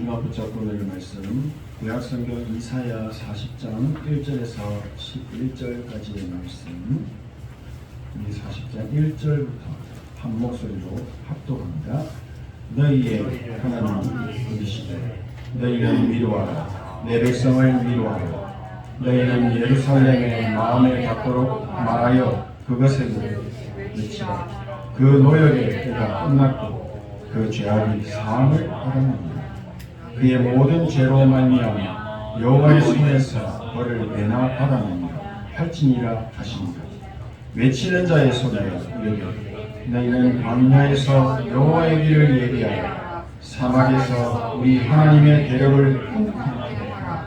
마지막 붙잡고 읽을 말씀 구약성경 이사야 40장 1절에서 11절까지의 말씀. 이 40장 1절부터 한 목소리로 합독합니다. 너희의 하나님 부르시되 너희는 위로하라. 내 백성을 위로하라. 너희는 예루살렘의 마음에 닿도록 말하여 그것을 외치라. 그 노역의 때가 끝났고 그 죄악이 사함을 받았느니라. 그의 모든 죄로 말미암아 여호와의 손에서 벌을 내나 받았느니라 할지니라 하시니라. 외치는 자의 소리여 이르되 너희는 광야에서 여호와의 길을 예비하라. 사막에서 우리 하나님의 대력을 꿈꾸게 하라.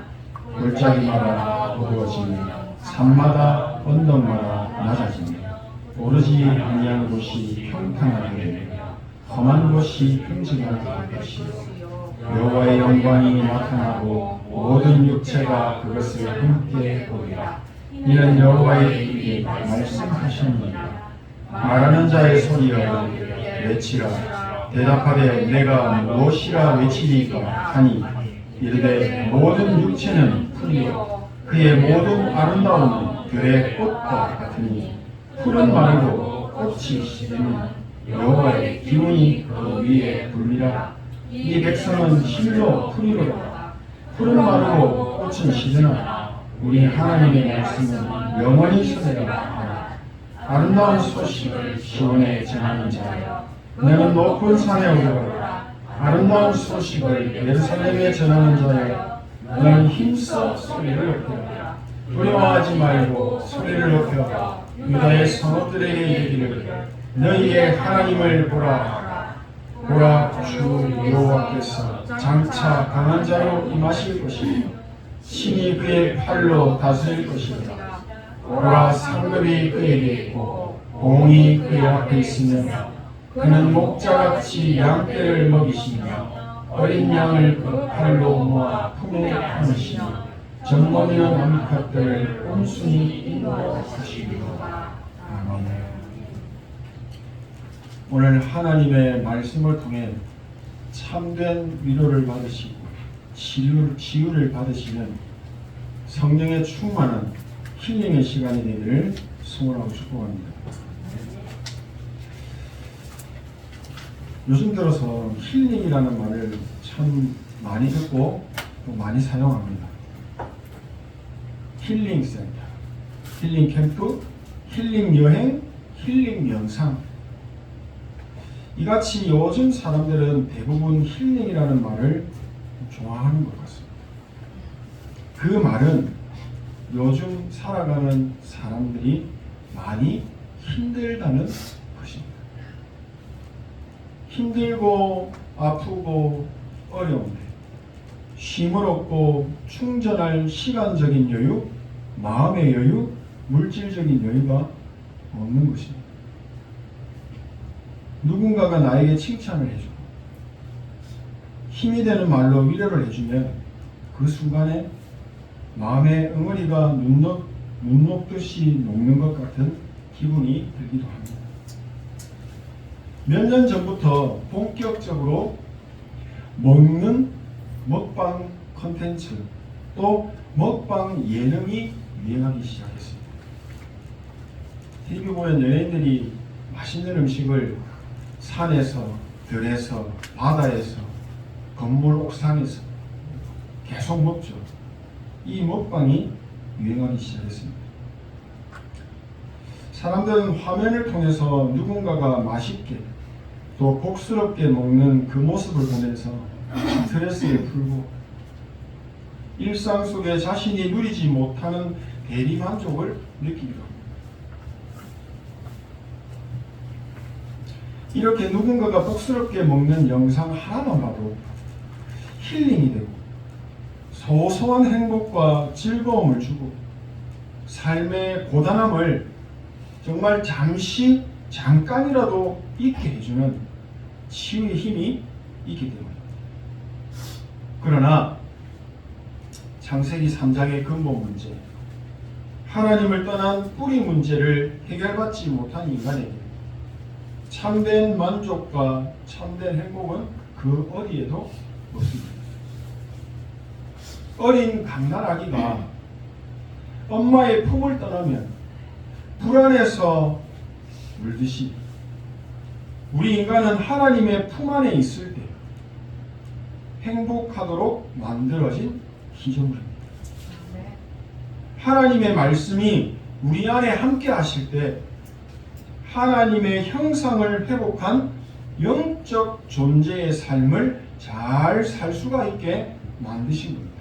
골짜기마다 어두워지며 산마다 언덕마다 낮아지며 오르지 아니한 곳이 평탄하게 되며 험한 곳이 흉증할 것이요 여호와의 영광이 나타나고 모든 육체가 그것을 함께 보리라. 이는 여호와의 입이 말씀하셨느니라. 말하는 자의 소리여 외치라. 대답하되 내가 무엇이라 외치리까 하니 이르되 모든 육체는 풀이요 그의 모든 아름다움은 들의 꽃과 같으니 풀은 마르고 꽃이 시드니 여호와의 기운이 그 위에 불리라. 이 백성은 실로 풀이로다. 풀은 마르고 꽃은 시드나 우리 하나님의 말씀은 영원히 서리라 하라. 아름다운 소식을 시온에 전하는 자여 너는 높은 산에 올라가라. 아름다운 소식을 예루살렘에 전하는 자여 너는 힘써 소리를 높여라. 두려워하지 말고 소리를 높여 유다의 성읍들에게 이르기를 너희의 하나님을 보라. 보라, 주 여호와께서 장차 강한 자로 임하실 것이며 신이 그의 팔로 다스릴 것이다. 보라, 상급이 그에게 있고 공이 그의 앞에 있으며 그는 목자같이 양떼를 먹이시며 어린 양을 그 팔로 모아 품에 안으시며 젖먹이는 암컷들을 온순히 인도하시리로다. 아멘. 오늘 하나님의 말씀을 통해 참된 위로를 받으시고 치유를 받으시는 성령의 충만한 힐링의 시간이 되기를 소원하고 축복합니다. 요즘 들어서 힐링이라는 말을 참 많이 듣고 또 많이 사용합니다. 힐링 센터, 힐링 캠프, 힐링 여행, 힐링 명상. 이같이 요즘 사람들은 대부분 힐링이라는 말을 좋아하는 것 같습니다. 그 말은 요즘 살아가는 사람들이 많이 힘들다는 것입니다. 힘들고 아프고 어려운데 쉼을 얻고 충전할 시간적인 여유, 마음의 여유, 물질적인 여유가 없는 것입니다. 누군가가 나에게 칭찬을 해주고 힘이 되는 말로 위로를 해주면 그 순간에 마음의 응어리가 눈 녹듯이 녹는 것 같은 기분이 들기도 합니다. 몇 년 전부터 본격적으로 먹는 먹방 콘텐츠 또 먹방 예능이 유행하기 시작했습니다. TV 보면 연예인들이 맛있는 음식을 산에서, 들에서, 바다에서, 건물 옥상에서 계속 먹죠. 이 먹방이 유행하기 시작했습니다. 사람들은 화면을 통해서 누군가가 맛있게 또 복스럽게 먹는 그 모습을 보면서 스트레스에 풀고 일상 속에 자신이 누리지 못하는 대리만족을 느끼기도 합니다. 이렇게 누군가가 복스럽게 먹는 영상 하나만 봐도 힐링이 되고 소소한 행복과 즐거움을 주고 삶의 고단함을 정말 잠깐이라도 잊게 해주는 치유의 힘이 있기 때문입니다. 그러나 창세기 3장의 근본 문제, 하나님을 떠난 뿌리 문제를 해결받지 못한 인간에게 참된 만족과 참된 행복은 그 어디에도 없습니다. 어린 갓난아기가 엄마의 품을 떠나면 불안해서 울듯이 우리 인간은 하나님의 품 안에 있을 때 행복하도록 만들어진 기존물입니다. 하나님의 말씀이 우리 안에 함께 하실 때 하나님의 형상을 회복한 영적 존재의 삶을 잘 살 수가 있게 만드신 겁니다.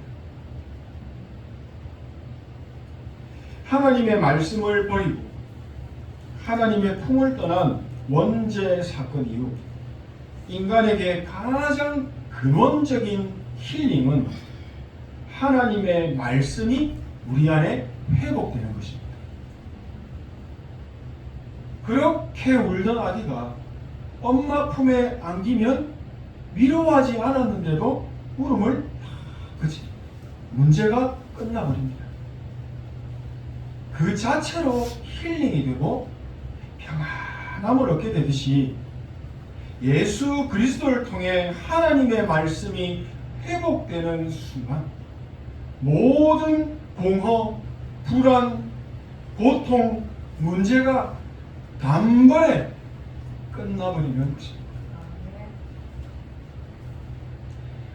하나님의 말씀을 버리고 하나님의 품을 떠난 원죄 사건 이후 인간에게 가장 근원적인 힐링은 하나님의 말씀이 우리 안에 회복되는 것입니다. 그렇게 울던 아기가 엄마 품에 안기면 위로하지 않았는데도 울음을 다 그치 문제가 끝나버립니다. 그 자체로 힐링이 되고 평안함을 얻게 되듯이 예수 그리스도를 통해 하나님의 말씀이 회복되는 순간 모든 공허, 불안, 고통, 문제가 단번에 끝나버리는 것입니다.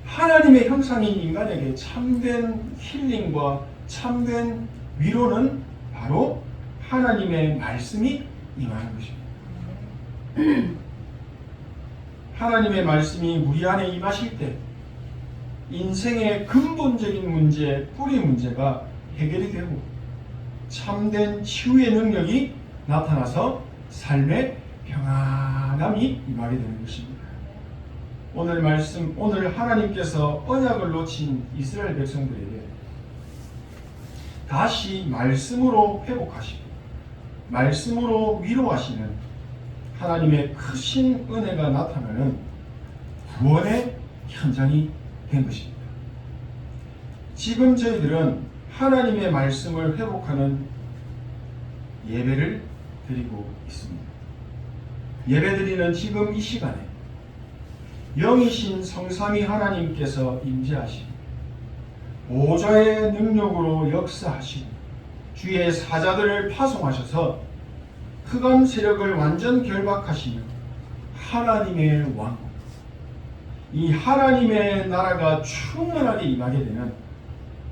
하나님의 형상인 인간에게 참된 힐링과 참된 위로는 바로 하나님의 말씀이 임하는 것입니다. 하나님의 말씀이 우리 안에 임하실 때 인생의 근본적인 문제, 뿌리 문제가 해결이 되고 참된 치유의 능력이 나타나서 삶의 평안함이 임하게 되는 것입니다. 오늘 말씀, 오늘 하나님께서 언약을 놓친 이스라엘 백성들에게 다시 말씀으로 회복하시고 말씀으로 위로하시는 하나님의 크신 은혜가 나타나는 구원의 현장이 된 것입니다. 지금 저희들은 하나님의 말씀을 회복하는 예배를 드리고 있습니다. 예배드리는 지금 이 시간에 영이신 성삼위 하나님께서 임재하시고 보좌의 능력으로 역사하시고 주의 사자들을 파송하셔서 흑암 세력을 완전 결박하시며 하나님의 왕국, 이 하나님의 나라가 충만하게 임하게 되는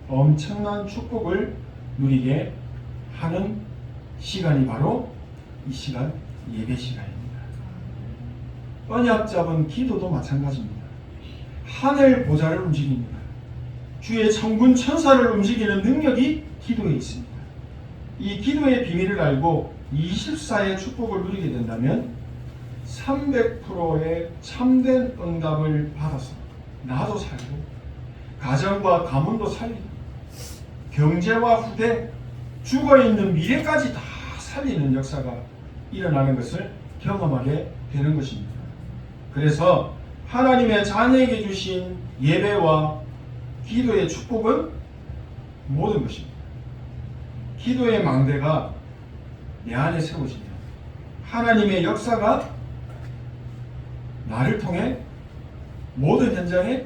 엄청난 축복을 누리게 하는 시간이 바로 이 시간 예배 시간입니다. 언약 잡은 기도도 마찬가지입니다. 하늘 보좌를 움직입니다. 주의 천군 천사를 움직이는 능력이 기도에 있습니다. 이 기도의 비밀을 알고 24의 축복을 누리게 된다면 300%의 참된 응답을 받아서 나도 살고 가정과 가문도 살리고 경제와 후대, 죽어있는 미래까지 다 살리는 역사가 일어나는 것을 경험하게 되는 것입니다. 그래서 하나님의 자녀에게 주신 예배와 기도의 축복은 모든 것입니다. 기도의 망대가 내 안에 세워지면 하나님의 역사가 나를 통해 모든 현장에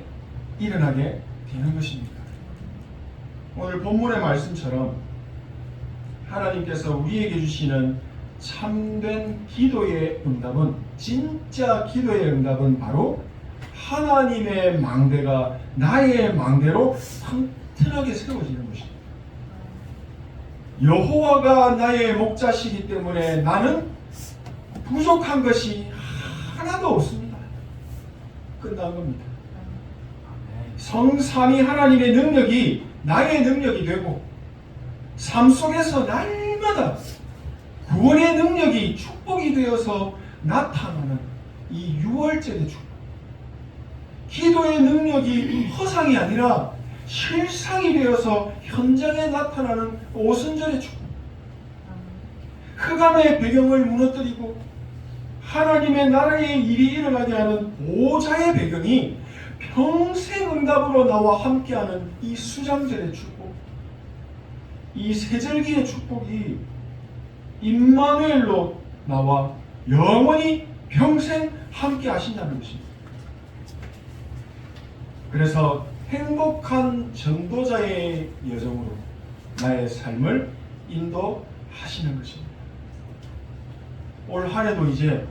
일어나게 되는 것입니다. 오늘 본문의 말씀처럼 하나님께서 우리에게 주시는 참된 기도의 응답은, 진짜 기도의 응답은 바로 하나님의 망대가 나의 망대로 튼튼하게 세워지는 것입니다. 여호와가 나의 목자시기 때문에 나는 부족한 것이 하나도 없습니다. 끝난 겁니다. 성삼위 하나님의 능력이 나의 능력이 되고 삶 속에서 날마다 구원의 능력이 축복이 되어서 나타나는 이 유월절의 축복, 기도의 능력이 허상이 아니라 실상이 되어서 현장에 나타나는 오순절의 축복, 흑암의 배경을 무너뜨리고 하나님의 나라의 일이 일어나게 하는 보좌의 배경이 평생 응답으로 나와 함께하는 이 수장절의 축복, 이 세절기의 축복이 임마누엘로 나와 영원히 평생 함께 하신다는 것입니다. 그래서 행복한 전도자의 여정으로 나의 삶을 인도하시는 것입니다. 올 한 해도 이제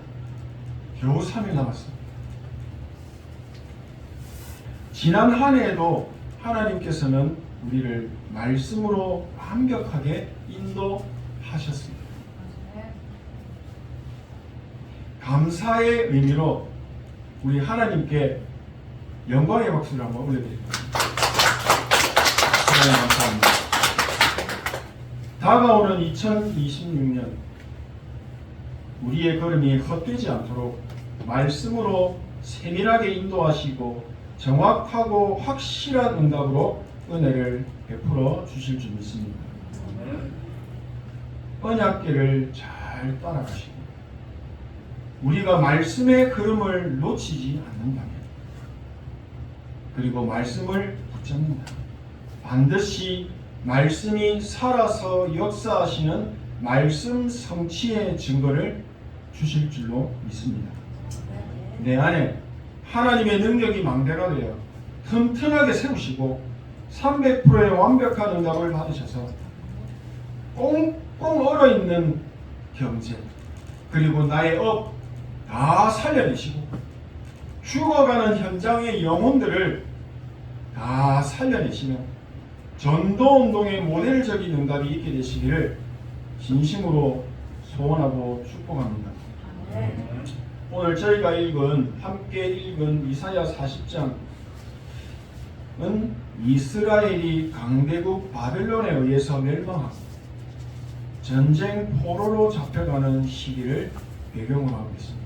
겨우 3일 남았습니다. 지난 한 해에도 하나님께서는 우리를 말씀으로 완벽하게 인도하셨습니다. 감사의 의미로 우리 하나님께 영광의 박수를 한번 올려드립니다. 하나님 감사합니다. 다가오는 2026년 우리의 걸음이 헛되지 않도록 말씀으로 세밀하게 인도하시고 정확하고 확실한 응답으로 은혜를 베풀어 주실 줄 믿습니다. 언약궤를 잘 따라가시고 우리가 말씀의 걸음을 놓치지 않는다면 그리고 말씀을 붙잡는다. 반드시 말씀이 살아서 역사하시는 말씀 성취의 증거를 주실 줄로 믿습니다. 내 안에 하나님의 능력이 망대가 되어 튼튼하게 세우시고 300%의 완벽한 응답을 받으셔서 꽁꽁 얼어있는 경제 그리고 나의 업 다 살려내시고 죽어가는 현장의 영혼들을 다 살려내시며 전도운동의 모델적인 응답이 있게 되시기를 진심으로 소원하고 축복합니다. 오늘 저희가 함께 읽은 이사야 40장은 이스라엘이 강대국 바벨론에 의해서 멸망하고 전쟁 포로로 잡혀가는 시기를 배경으로 하고 있습니다.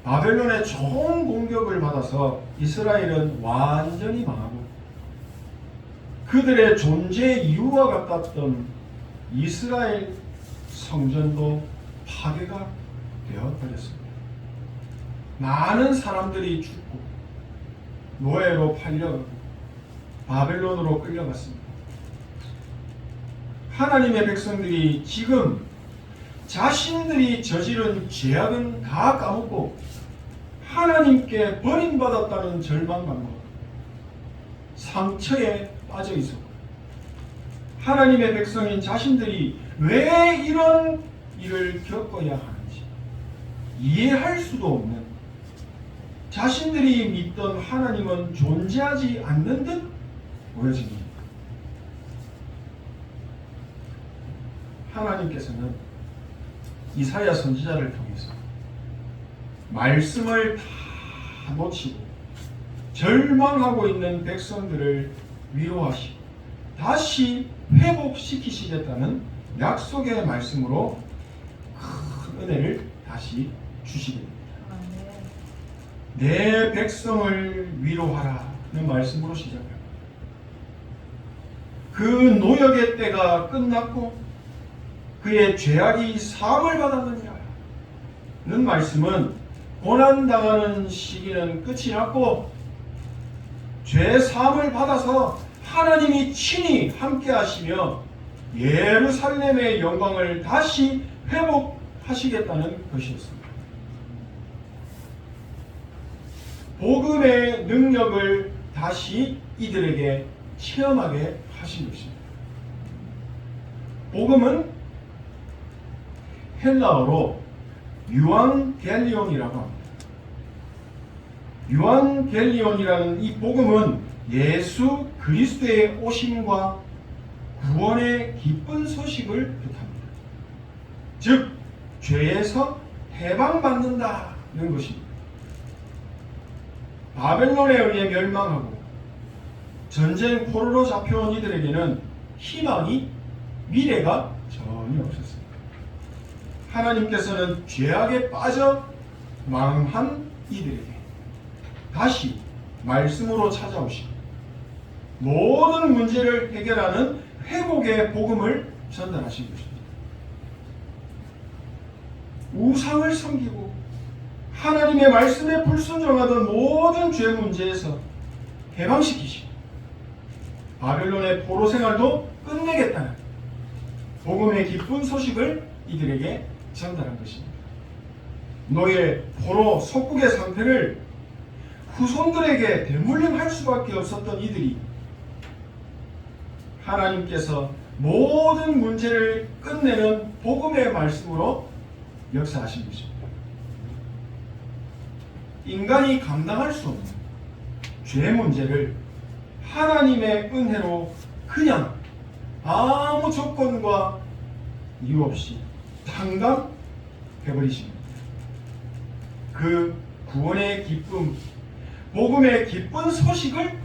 바벨론의 좋은 공격을 받아서 이스라엘은 완전히 망하고 그들의 존재 이유와 같았던 이스라엘 성전도 파괴가 되어버렸습니다. 많은 사람들이 죽고 노예로 팔려가고 바벨론으로 끌려갔습니다. 하나님의 백성들이 지금 자신들이 저지른 죄악은 다 까먹고 하나님께 버림받았다는 절망감과 상처에 빠져 있었고 하나님의 백성인 자신들이 왜 이런 일을 겪어야 하는지 이해할 수도 없는 자신들이 믿던 하나님은 존재하지 않는 듯 보여집니다. 하나님께서는 이사야 선지자를 통해서 말씀을 다 놓치고 절망하고 있는 백성들을 위로하시고 다시 회복시키시겠다는 약속의 말씀으로 큰 은혜를 다시 주시게 됩니다. 내 백성을 위로하라는 말씀으로 시작합니다. 그 노역의 때가 끝났고 그의 죄악이 사함을 받았느니라 는 말씀은 고난당하는 시기는 끝이 났고 죄 사함을 받아서 하나님이 친히 함께 하시며 예루살렘의 영광을 다시 회복하시겠다는 것이었습니다. 복음의 능력을 다시 이들에게 체험하게 하신 것입니다. 복음은 헬라어로 유앙겔리온이라고 합니다. 유앙겔리온이라는 이 복음은 예수 그리스도의 오심과 구원의 기쁜 소식을 뜻합니다. 즉 죄에서 해방받는다는 것입니다. 바벨론에 의해 멸망하고 전쟁 포로로 잡혀온 이들에게는 희망이 미래가 전혀 없었습니다. 하나님께서는 죄악에 빠져 망한 이들에게 다시 말씀으로 찾아오시고 모든 문제를 해결하는 회복의 복음을 전달하신 것입니다. 우상을 섬기고 하나님의 말씀에 불순종하던 모든 죄 문제에서 해방시키시고 바벨론의 포로 생활도 끝내겠다는 복음의 기쁜 소식을 이들에게 전달한 것입니다. 노예, 포로, 속국의 상태를 후손들에게 대물림할 수밖에 없었던 이들이 하나님께서 모든 문제를 끝내는 복음의 말씀으로 역사하신 것입니다. 인간이 감당할 수 없는 죄 문제를 하나님의 은혜로 그냥 아무 조건과 이유 없이 탕감해버리십니다. 그 구원의 기쁨, 복음의 기쁜 소식을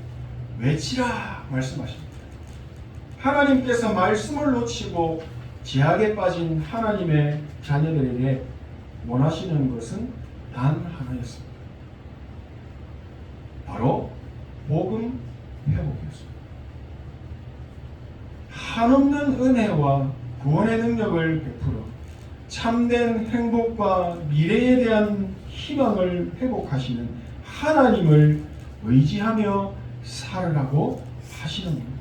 외치라 말씀하십니다. 하나님께서 말씀을 놓치고 죄악에 빠진 하나님의 자녀들에게 원하시는 것은 단 하나였습니다. 바로 복음 회복이었습니다. 한없는 은혜와 구원의 능력을 베풀어 참된 행복과 미래에 대한 희망을 회복하시는 하나님을 의지하며 살으라고 하시는 겁니다.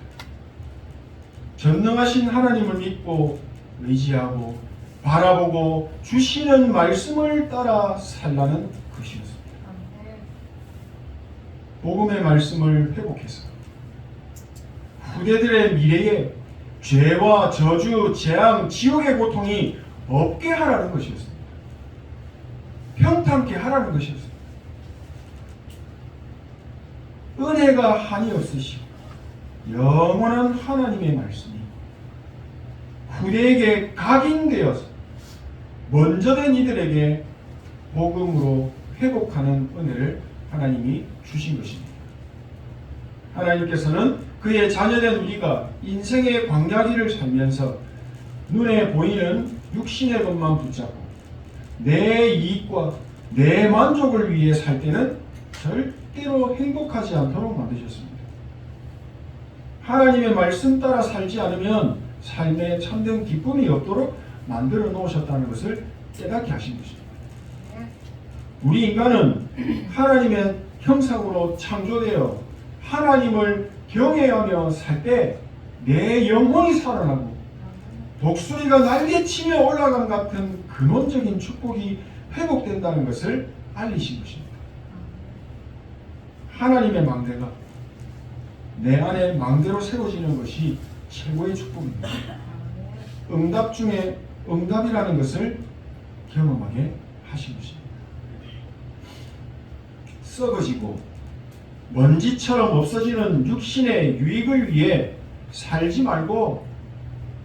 전능하신 하나님을 믿고 의지하고 바라보고 주시는 말씀을 따라 살라는 것이었습니다. 복음의 말씀을 회복해서 후대들의 미래에 죄와 저주, 재앙, 지옥의 고통이 없게 하라는 것이었습니다. 평탄케 하라는 것이었습니다. 은혜가 한이 없으시고 영원한 하나님의 말씀이 후대에게 각인되어서 먼저 된 이들에게 복음으로 회복하는 은혜를 하나님이 주신 것입니다. 하나님께서는 그의 자녀된 우리가 인생의 광야길을 살면서 눈에 보이는 육신의 것만 붙잡고 내 이익과 내 만족을 위해 살 때는 절대로 행복하지 않도록 만드셨습니다. 하나님의 말씀 따라 살지 않으면 삶에 참된 기쁨이 없도록 만들어 놓으셨다는 것을 깨닫게 하신 것입니다. 우리 인간은 하나님의 형상으로 창조되어 하나님을 경외하며 살 때 내 영혼이 살아나고 독수리가 날개치며 올라간 같은 근원적인 축복이 회복된다는 것을 알리신 것입니다. 하나님의 망대가 내 안에 망대로 세워지는 것이 최고의 축복입니다. 응답 중에 응답이라는 것을 경험하게 하신 것입니다. 썩어지고 먼지처럼 없어지는 육신의 유익을 위해 살지 말고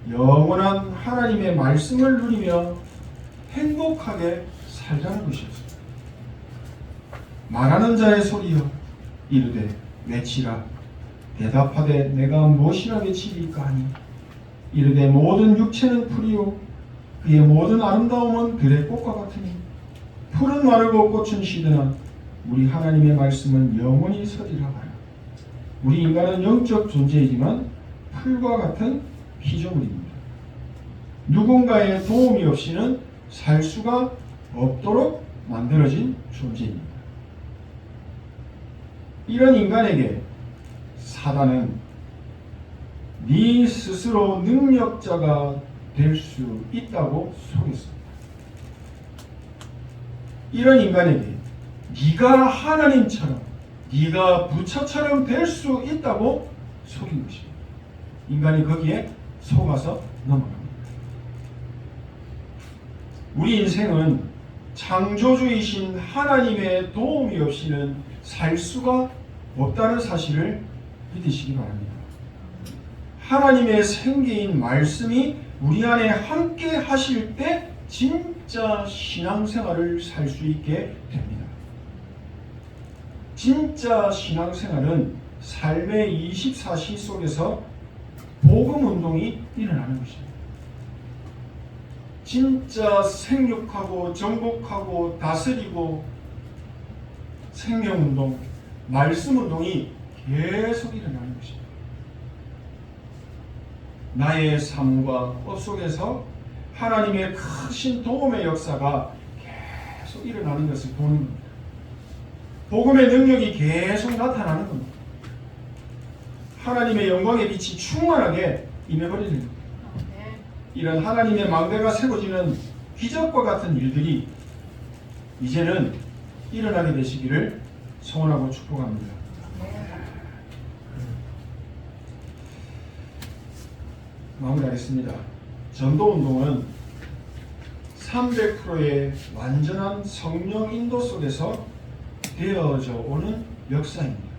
영원한 하나님의 말씀을 누리며 행복하게 살자는 것이었습니다. 말하는 자의 소리여 이르되 외치라. 대답하되 내가 무엇이라 외치리까 하니 이르되 모든 육체는 풀이요 그의 모든 아름다움은 들의 꽃과 같으니 풀은 마르고 꽃은 시드나 우리 하나님의 말씀은 영원히 서리라 하라. 우리 인간은 영적 존재이지만 풀과 같은 피조물입니다. 누군가의 도움이 없이는 살 수가 없도록 만들어진 존재입니다. 이런 인간에게 사단은 네 스스로 능력자가 될 수 있다고 속였습니다. 이런 인간에게 네가 하나님처럼 네가 부처처럼 될 수 있다고 속인 것입니다. 인간이 거기에 속아서 넘어갑니다. 우리 인생은 창조주이신 하나님의 도움이 없이는 살 수가 없다는 사실을 믿으시기 바랍니다. 하나님의 생계인 말씀이 우리 안에 함께 하실 때 진짜 신앙생활을 살 수 있게 됩니다. 진짜 신앙생활은 삶의 24시 속에서 복음운동이 일어나는 것입니다. 진짜 생육하고 정복하고 다스리고 생명운동, 말씀운동이 계속 일어나는 것입니다. 나의 삶과 업 속에서 하나님의 크신 도움의 역사가 계속 일어나는 것을 보는 겁니다. 복음의 능력이 계속 나타나는 겁니다. 하나님의 영광의 빛이 충만하게 임해버리는 겁니다. 이런 하나님의 망대가 세워지는 기적과 같은 일들이 이제는 일어나게 되시기를 소원하고 축복합니다. 마무리하겠습니다. 전도운동은 300%의 완전한 성령 인도 속에서 되어져 오는 역사입니다.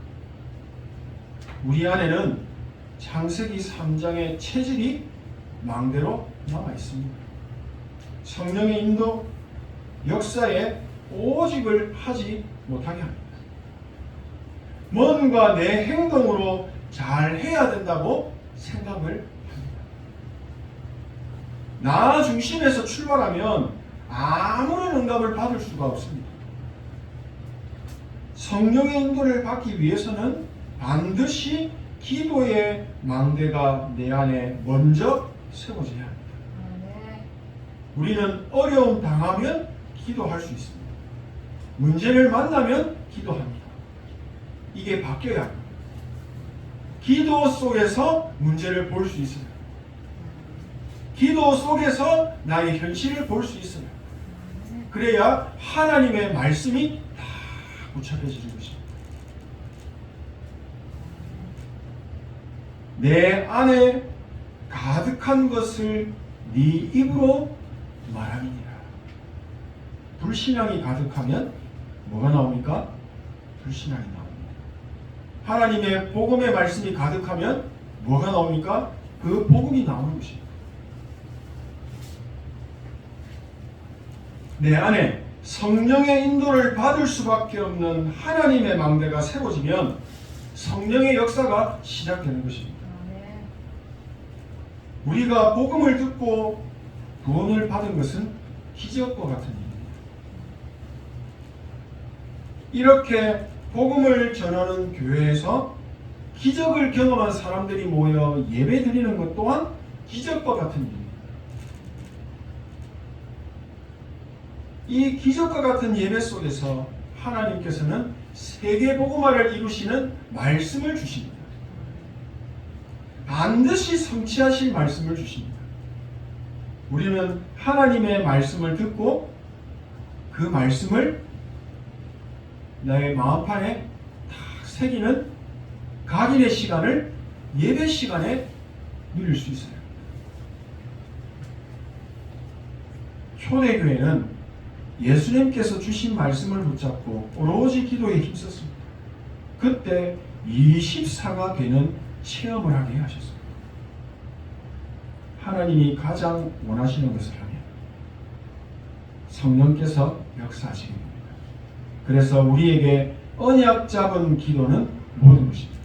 우리 안에는 창세기 3장의 체질이 망대로 남아 있습니다. 성령의 인도, 역사에 오직을 하지 못하게 합니다. 뭔가 내 행동으로 잘 해야 된다고 생각을 합니다. 나 중심에서 출발하면 아무런 응답을 받을 수가 없습니다. 성령의 인도를 받기 위해서는 반드시 기도의 망대가 내 안에 먼저 세워져야 합니다. 우리는 어려움 당하면 기도할 수 있습니다. 문제를 만나면 기도합니다. 이게 바뀌어야 합니다. 기도 속에서 문제를 볼 수 있어요. 기도 속에서 나의 현실을 볼 수 있어요. 그래야 하나님의 말씀이 다 붙잡혀지는 것입니다. 내 안에 가득한 것을 네 입으로 말함이니라. 불신앙이 가득하면 뭐가 나옵니까? 불신앙이 나옵니다. 하나님의 복음의 말씀이 가득하면 뭐가 나옵니까? 그 복음이 나오는 것입니다. 내 안에 성령의 인도를 받을 수밖에 없는 하나님의 망대가 세워지면 성령의 역사가 시작되는 것입니다. 우리가 복음을 듣고 구원을 받은 것은 기적과 같은 일입니다. 이렇게 복음을 전하는 교회에서 기적을 경험한 사람들이 모여 예배 드리는 것 또한 기적과 같은 일입니다. 이 기적과 같은 예배 속에서 하나님께서는 세계 복음화를 이루시는 말씀을 주십니다. 반드시 성취하실 말씀을 주십니다. 우리는 하나님의 말씀을 듣고 그 말씀을 나의 마음판에 탁 새기는 각인의 시간을 예배 시간에 누릴 수 있어요. 초대교회는 예수님께서 주신 말씀을 붙잡고 오로지 기도에 힘썼습니다. 그때 24가 되는 체험을 하게 하셨습니다. 하나님이 가장 원하시는 것을 하면 성령께서 역사하시게 됩니다. 그래서 우리에게 언약 잡은 기도는 모든 것입니다.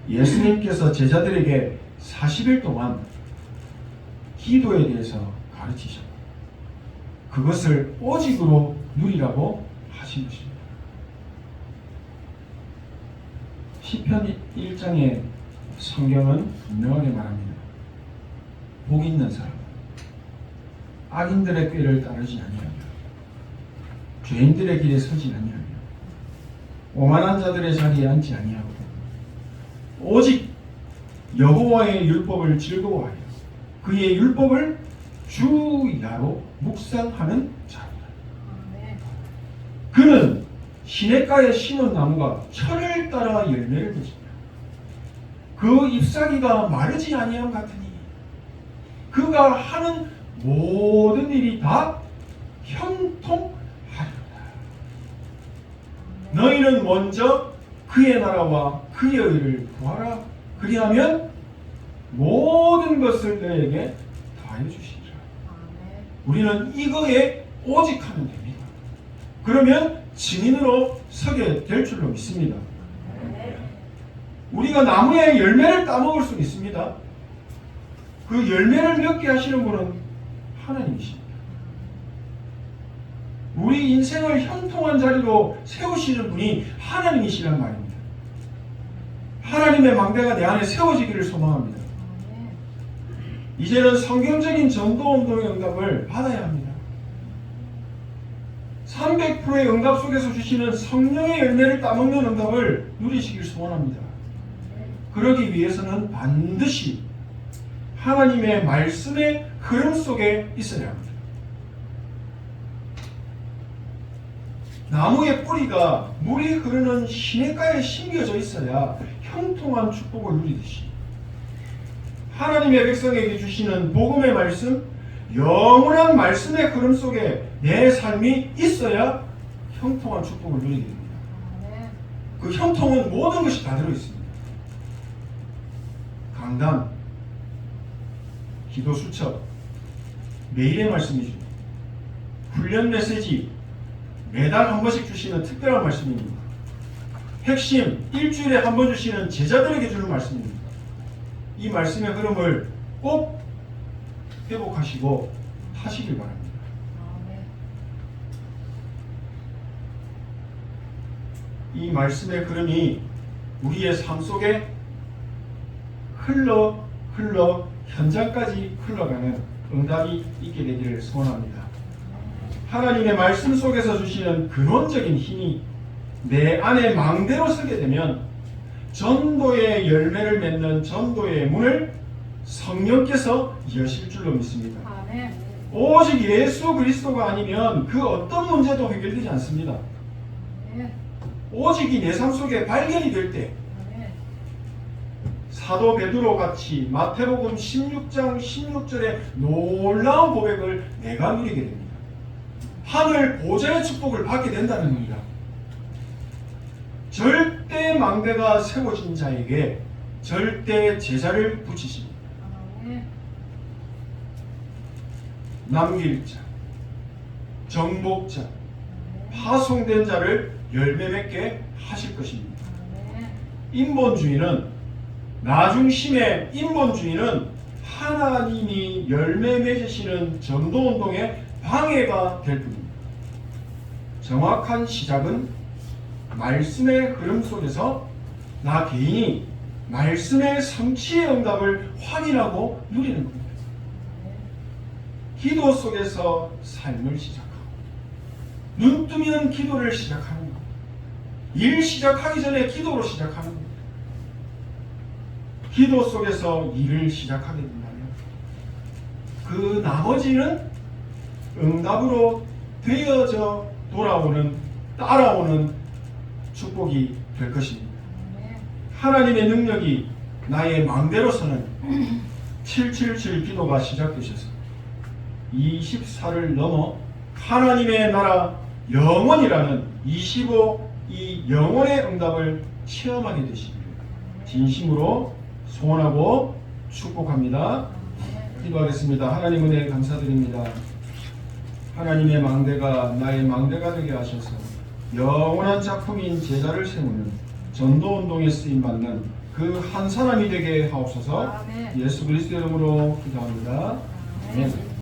예수님께서 제자들에게 40일 동안 기도에 대해서 가르치셨고 그것을 오직으로 누리라고 하신 것입니다. 시편 1장의 성경은 분명하게 말합니다. 복 있는 사람, 악인들의 꾀를 따르지 아니하며 죄인들의 길에 서지 아니하며 오만한 자들의 자리에 앉지 아니하고 오직 여호와의 율법을 즐거워하여 그의 율법을 주야로 묵상하는 자입니다. 그는 시냇가에 심은 나무가 철을 따라 열매를 맺습니다. 그 잎사귀가 마르지 아니함 같으니 그가 하는 모든 일이 다 형통하리로다. 너희는 먼저 그의 나라와 그의 의를 구하라. 그리하면 모든 것을 너에게 더하여 주시리라. 우리는 이거에 오직하면 됩니다. 그러면 증인으로 서게 될 줄로 믿습니다. 우리가 나무의 열매를 따먹을 수 있습니다. 그 열매를 맺게 하시는 분은 하나님이십니다. 우리 인생을 형통한 자리로 세우시는 분이 하나님이시란 말입니다. 하나님의 망대가 내 안에 세워지기를 소망합니다. 이제는 성경적인 전도운동의 응답을 받아야 합니다. 300%의 응답 속에서 주시는 성령의 열매를 따먹는 응답을 누리시길 소원합니다. 그러기 위해서는 반드시 하나님의 말씀의 흐름 속에 있어야 합니다. 나무의 뿌리가 물이 흐르는 시냇가에 심겨져 있어야 형통한 축복을 누리듯이 하나님의 백성에게 주시는 복음의 말씀, 영원한 말씀의 흐름 속에 내 삶이 있어야 형통한 축복을 누리게 됩니다. 그 형통은 모든 것이 다 들어있습니다. 강단, 기도 수첩, 매일의 말씀이죠. 훈련 메시지, 매달 한 번씩 주시는 특별한 말씀입니다. 핵심, 일주일에 한 번 주시는 제자들에게 주는 말씀입니다. 이 말씀의 흐름을 꼭 회복하시고 하시길 바랍니다. 이 말씀의 흐름이 우리의 삶 속에 흘러 현장까지 흘러가는 응답이 있게 되기를 소원합니다. 하나님의 말씀 속에서 주시는 근원적인 힘이 내 안에 망대로 서게 되면 전도의 열매를 맺는 전도의 문을 성령께서 여실 줄로 믿습니다. 아멘. 오직 예수 그리스도가 아니면 그 어떤 문제도 해결되지 않습니다. 아멘. 오직 이 내 삶 속에 발견이 될 때 아멘. 사도 베드로 같이 마태복음 16장 16절의 놀라운 고백을 내가 누리게 됩니다. 하늘 보좌의 축복을 받게 된다는 겁니다. 절대 망대가 세워진 자에게 절대 제자를 붙이십니다. 아멘. 남길 자, 정복자, 파송된 자를 열매 맺게 하실 것입니다. 아멘. 인본주의는 나중심의 인본주의는 하나님이 열매 맺으시는 전도운동의 방해가 될 뿐입니다. 정확한 시작은 말씀의 흐름 속에서 나 개인이 말씀의 성취의 응답을 확인하고 누리는 겁니다. 기도 속에서 삶을 시작하고 눈 뜨면 기도를 시작하는 겁니다. 일 시작하기 전에 기도로 시작하는 겁니다. 기도 속에서 일을 시작하게 된다면 그 나머지는 응답으로 되어져 따라오는 축복이 될 것입니다. 하나님의 능력이 나의 망대로서는 777 기도가 시작되셔서 24를 넘어 하나님의 나라 영원이라는 25 이 영원의 응답을 체험하게 되시기를 진심으로 소원하고 축복합니다. 기도하겠습니다. 하나님 은혜 감사드립니다. 하나님의 망대가 나의 망대가 되게 하셔서 영원한 작품인 제자를 세우는 전도운동에 쓰임받는 그 한 사람이 되게 하옵소서. 예수 그리스도 이름으로 기도합니다. 아멘.